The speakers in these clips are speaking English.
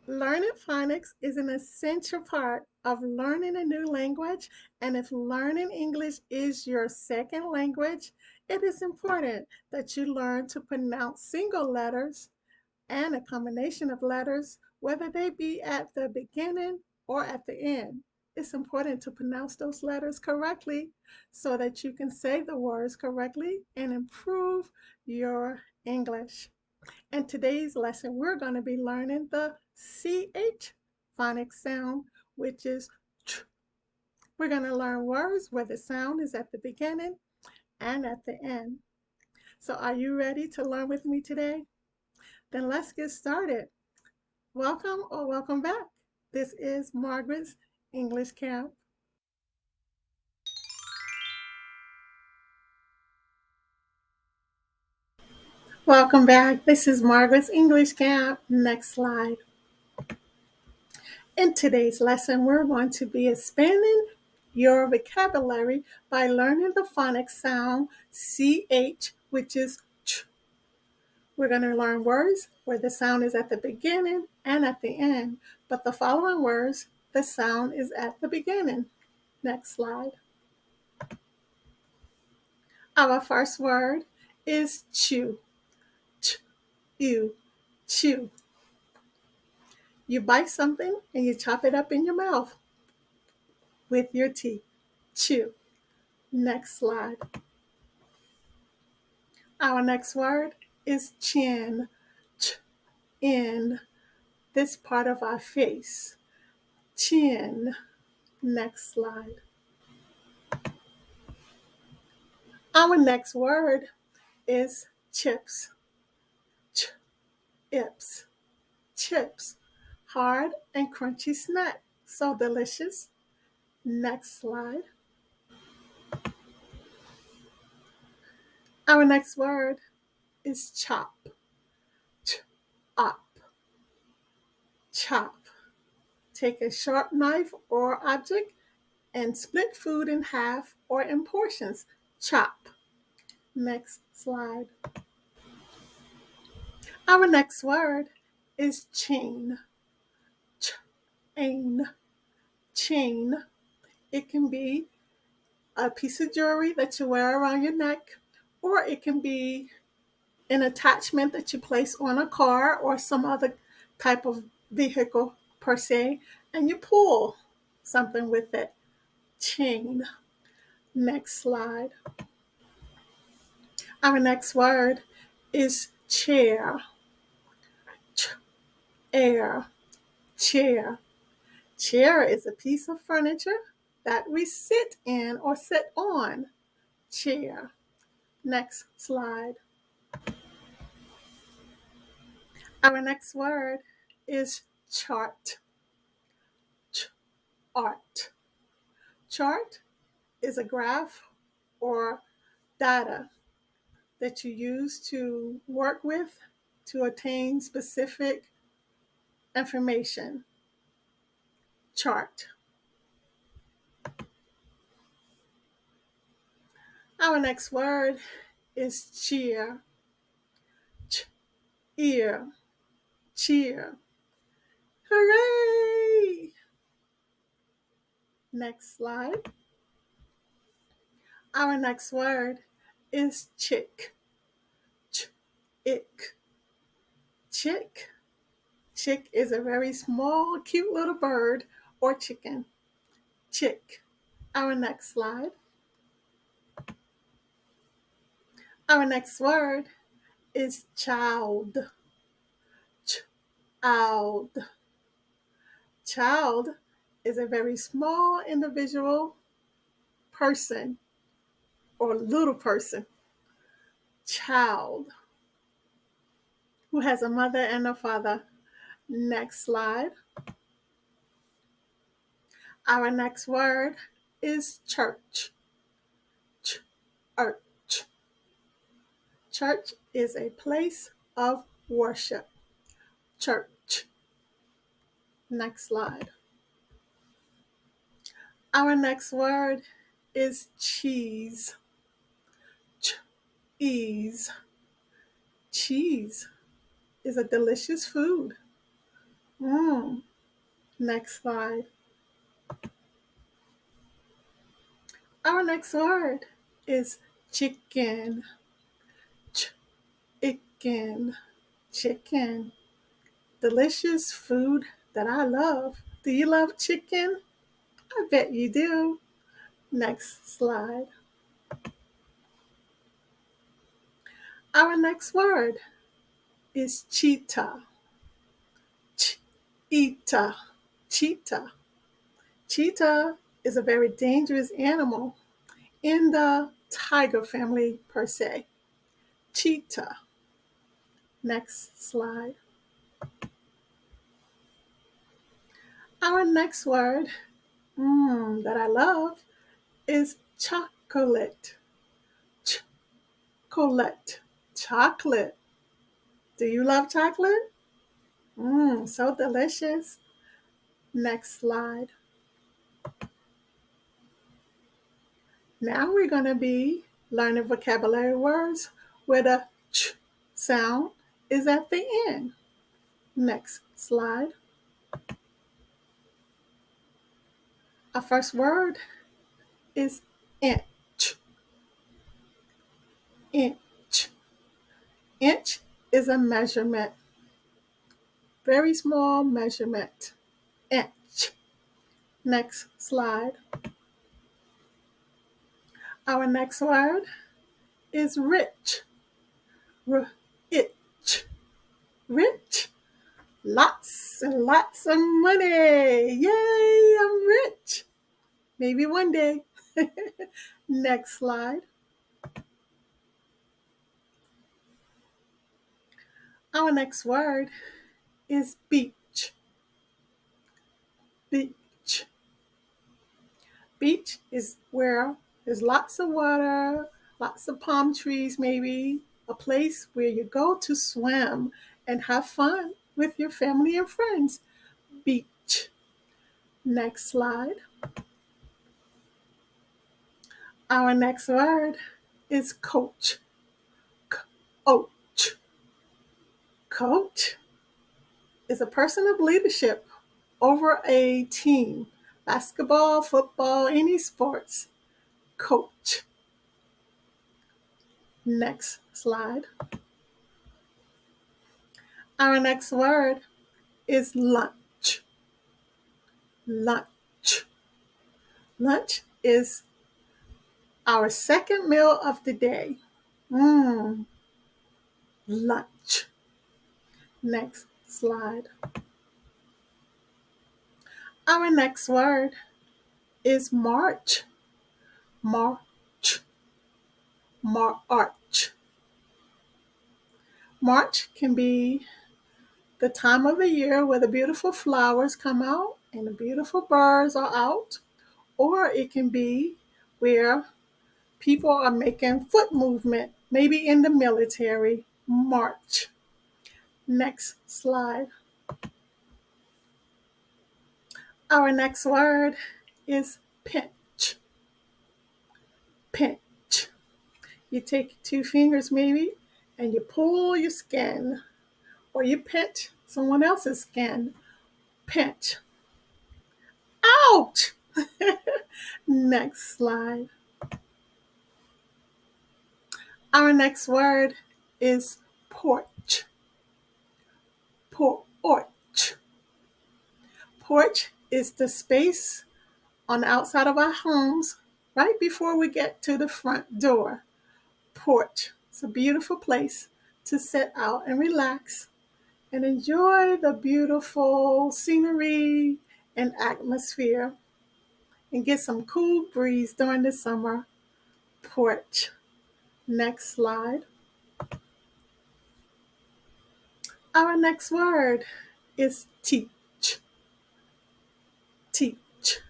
Learning phonics is an essential part of learning a new language, and if learning English is your second language, it is important that you learn to pronounce single letters and a combination of letters, whether they be at the beginning or at the end. It's important to pronounce those letters correctly so that you can say the words correctly and improve your English. In today's lesson, we're going to be learning the CH phonics sound, which is ch. We're going to learn words where the sound is at the beginning and at the end. So, are you ready to learn with me today? Then let's get started. Welcome or welcome back. This is Margaret's English Camp. Welcome back. This is Margaret's English Camp. Next slide. In today's lesson, we're going to be expanding your vocabulary by learning the phonics sound CH, which is ch. We're going to learn words where the sound is at the beginning and at the end, but the following words, the sound is at the beginning. Next slide. Our first word is chew. Ch, ew, chew. You bite something and you chop it up in your mouth with your teeth. Chew. Next slide. Our next word is chin. Ch, in this part of our face. Chin. Next slide. Our next word is chips. Ch, ips. Chips. Hard and crunchy snack. So delicious. Next slide. Our next word is chop. Ch, up. Chop. Take a sharp knife or object and split food in half or in portions. Chop. Next slide. Our next word is chain. Chain. Chain. It can be a piece of jewelry that you wear around your neck, or it can be an attachment that you place on a car or some other type of vehicle per se, and you pull something with it. Chain. Next slide. Our next word is chair. Air. Chair. Chair is a piece of furniture that we sit in or sit on. Chair. Next slide. Our next word is chart. Art. Chart is a graph or data that you use to work with to attain specific information. Chart. Our next word is cheer. Ear. Cheer. Hooray! Next slide. Our next word is chick. Ick. Chick. Chick is a very small, cute little bird or chicken. Chick. Our next slide. Our next word is child. Child. Child is a very small individual person or little person. Child. Who has a mother and a father. Next slide. Our next word is church. Church. Church is a place of worship. Church. Next slide. Our next word is cheese. Cheese. Cheese is a delicious food. Mm. Next slide. Our next word is chicken. Chicken. Chicken. Delicious food that I love. Do you love chicken? I bet you do. Next slide. Our next word is cheetah. Cheetah. Cheetah. Cheetah is a very dangerous animal in the tiger family per se. Cheetah. Next slide. Our next word that I love is chocolate. Chocolate. Chocolate. Do you love chocolate? So delicious. Next slide. Now we're going to be learning vocabulary words where the ch sound is at the end. Next slide. Our first word is inch. Inch. Inch is a measurement, very small measurement. Inch. Next slide. Our next word is rich. Rich. Rich. Lots and lots of money. Yay, I'm rich. Maybe one day. Next slide. Our next word is beach. Beach. Beach is where there's lots of water, lots of palm trees, maybe a place where you go to swim and have fun with your family and friends. Beach. Next slide. Our next word is coach. Coach. Coach is a person of leadership over a team, basketball, football, any sports. Coach. Next slide. Our next word is lunch. Lunch. Lunch is our second meal of the day. Lunch. Next slide. Our next word is March. March. March. March can be the time of the year where the beautiful flowers come out and the beautiful birds are out, or it can be where people are making foot movement, maybe in the military. March. Next slide. Our next word is pinch. Pinch. You take two fingers maybe and you pull your skin, or you pinch someone else's skin. Pinch. Ouch! Next slide. Our next word is porch. Porch. Porch is the space on the outside of our homes right before we get to the front door. Porch. It's a beautiful place to sit out and relax and enjoy the beautiful scenery and atmosphere and get some cool breeze during the summer. Porch. Next slide. Our next word is teach. Teach.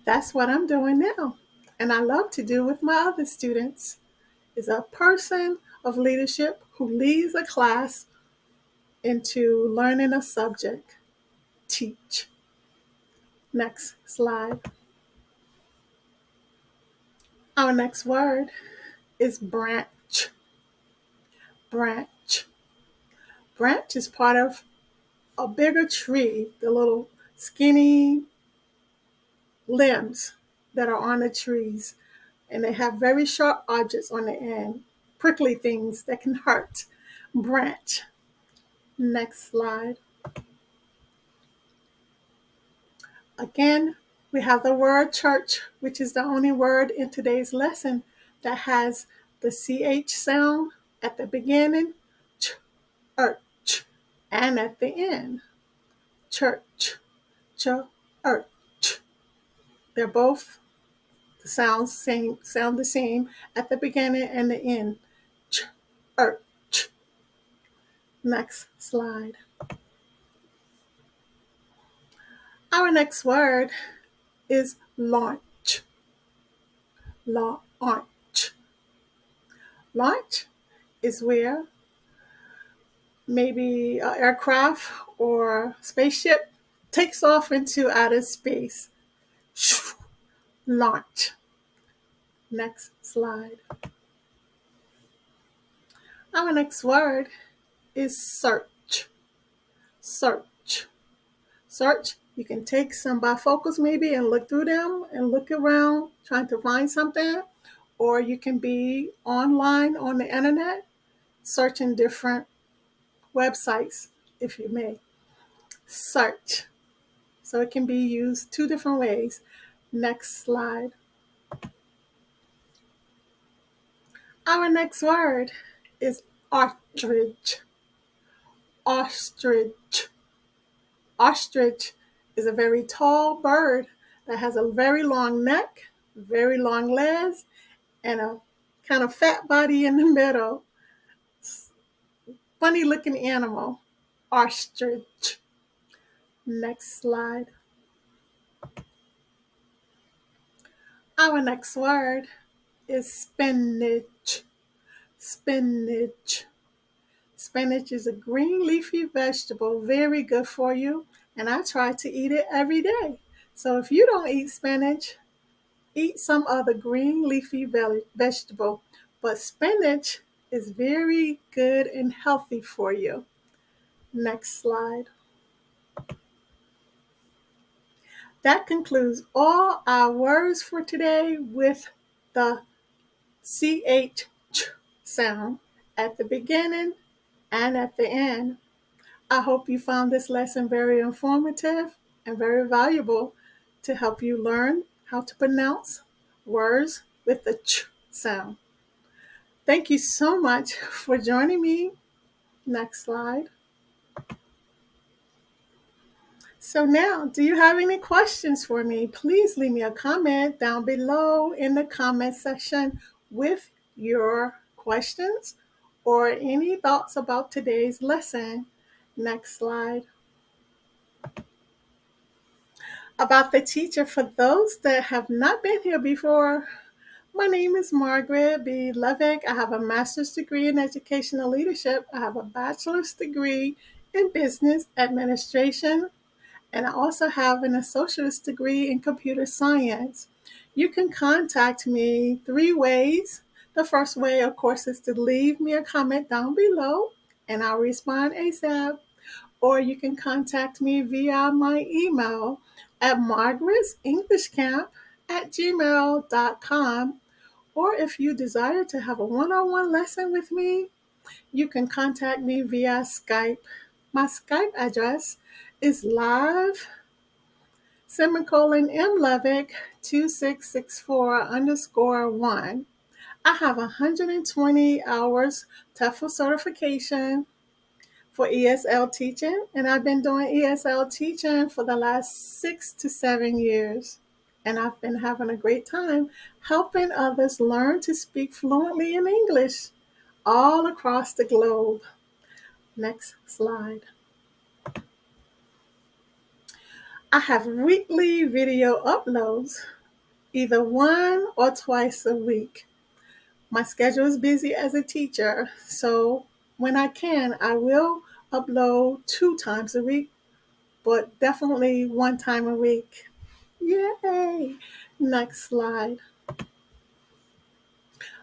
That's what I'm doing now. And I love to do with my other students. Is a person of leadership who leads a class into learning a subject. Teach. Next slide. Our next word is branch. Branch. Branch is part of a bigger tree, the little skinny limbs that are on the trees, and they have very sharp objects on the end, prickly things that can hurt. Branch. Next slide. Again, we have the word church, which is the only word in today's lesson that has the CH sound at the beginning, ch, church, and at the end, church, ch, church. They're both sound the same at the beginning and the end, church. Next slide. Our next word is launch. Launch. Launch is where maybe an aircraft or spaceship takes off into outer space. Launch. Next slide. Our next word is search. Search. Search. You can take some bifocals maybe and look through them and look around trying to find something. Or you can be online on the internet searching different websites, if you may. Search. So it can be used two different ways. Next slide. Our next word is ostrich. Ostrich. Ostrich is a very tall bird that has a very long neck, very long legs, and a kind of fat body in the middle. Funny looking animal. Ostrich. Next slide. Our next word is spinach. Spinach. Spinach is a green leafy vegetable, very good for you, and I try to eat it every day. So if you don't eat spinach, eat some other green leafy vegetable. But spinach is very good and healthy for you. Next slide. That concludes all our words for today with the CH sound at the beginning and at the end. I hope you found this lesson very informative and very valuable to help you learn how to pronounce words with the ch sound. Thank you so much for joining me. Next slide. So now, do you have any questions for me? Please leave me a comment down below in the comment section with your questions or any thoughts about today's lesson. Next slide. About the teacher, for those that have not been here before, my name is Margaret B. Levick. I have a master's degree in educational leadership. I have a bachelor's degree in business administration, and I also have an associate's degree in computer science. You can contact me 3 ways. The first way, of course, is to leave me a comment down below, and I'll respond ASAP. Or you can contact me via my email at margaretsenglishcamp@gmail.com. Or if you desire to have a one-on-one lesson with me, you can contact me via Skype. My Skype address is live _mlevick 2664_1. I have 120 hours TEFL certification for ESL teaching, and I've been doing ESL teaching for the last 6 to 7 years. And I've been having a great time helping others learn to speak fluently in English all across the globe. Next slide. I have weekly video uploads, either 1 or twice a week. My schedule is busy as a teacher, so when I can, I will upload 2 times a week, but definitely 1 time a week. Yay! Next slide.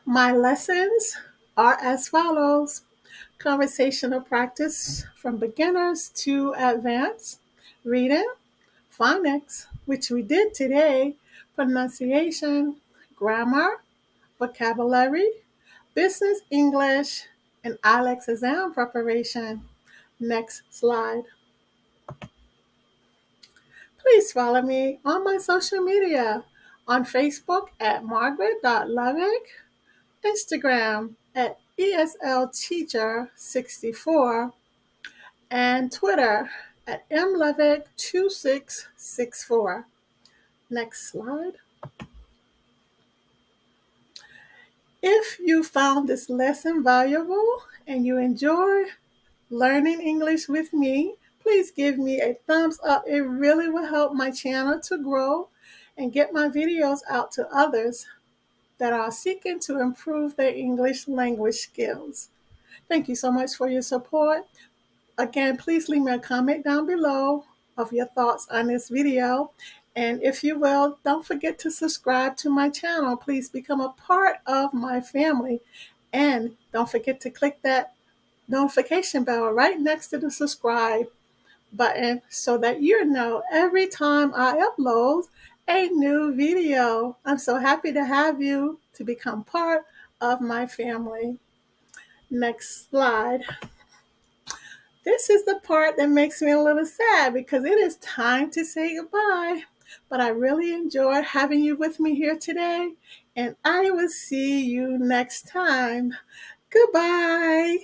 My lessons are as follows. conversational practice from beginners to advanced, reading, phonics, which we did today, pronunciation, grammar, vocabulary, business English, and IELTS exam preparation. Next slide. Please follow me on my social media on Facebook at margaret.lovick, Instagram at ESL Teacher 64, and Twitter at mlovick2664. Next slide. If you found this lesson valuable and you enjoy learning English with me, please give me a thumbs up. It really will help my channel to grow and get my videos out to others that are seeking to improve their English language skills. Thank you so much for your support. Again, please leave me a comment down below of your thoughts on this video. And if you will, don't forget to subscribe to my channel. Please become a part of my family. And don't forget to click that notification bell right next to the subscribe button so that you know every time I upload a new video. I'm so happy to have you to become part of my family. Next slide. This is the part that makes me a little sad because it is time to say goodbye. But I really enjoyed having you with me here today, and I will see you next time. Goodbye.